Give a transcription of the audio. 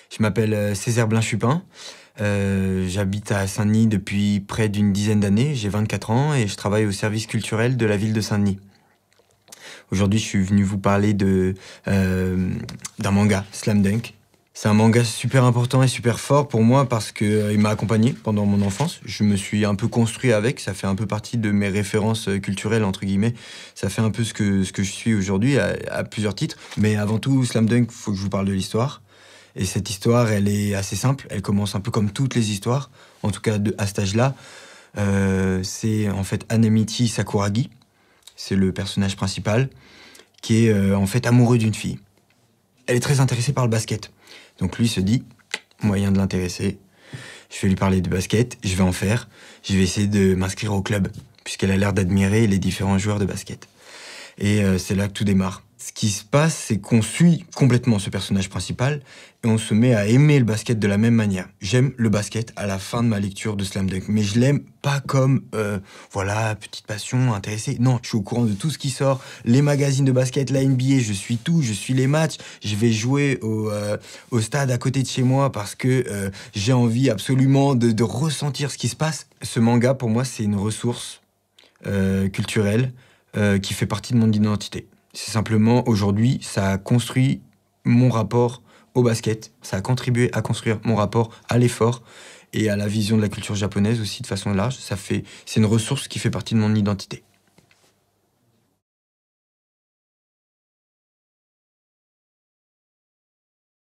Je m'appelle Césaire Blain-Chupin. J'habite à Saint-Denis depuis près d'une dizaine d'années. J'ai 24 ans et je travaille au service culturel de la ville de Saint-Denis. Aujourd'hui, je suis venu vous parler d'un manga, Slam Dunk. C'est un manga super important et super fort pour moi parce qu'il m'a accompagné pendant mon enfance. Je me suis un peu construit avec, ça fait un peu partie de mes références culturelles, entre guillemets. Ça fait un peu ce que je suis aujourd'hui à plusieurs titres. Mais avant tout, Slam Dunk, il faut que je vous parle de l'histoire. Et cette histoire, elle est assez simple. Elle commence un peu comme toutes les histoires, en tout cas à cet âge-là. C'est en fait Hanamichi Sakuragi. C'est le personnage principal qui est en fait amoureux d'une fille. Elle est très intéressée par le basket. Donc lui se dit, moyen de l'intéresser, je vais lui parler de basket, je vais en faire, je vais essayer de m'inscrire au club, puisqu'elle a l'air d'admirer les différents joueurs de basket. Et c'est là que tout démarre. Ce qui se passe, c'est qu'on suit complètement ce personnage principal et on se met à aimer le basket de la même manière. J'aime le basket à la fin de ma lecture de Slam Dunk, mais je l'aime pas comme, voilà, petite passion, intéressée. Non, je suis au courant de tout ce qui sort, les magazines de basket, la NBA, je suis tout, je suis les matchs. Je vais jouer au stade à côté de chez moi parce que j'ai envie absolument de ressentir ce qui se passe. Ce manga, pour moi, c'est une ressource culturelle qui fait partie de mon identité. C'est simplement, aujourd'hui, ça a construit mon rapport au basket, ça a contribué à construire mon rapport à l'effort et à la vision de la culture japonaise aussi de façon large. C'est une ressource qui fait partie de mon identité.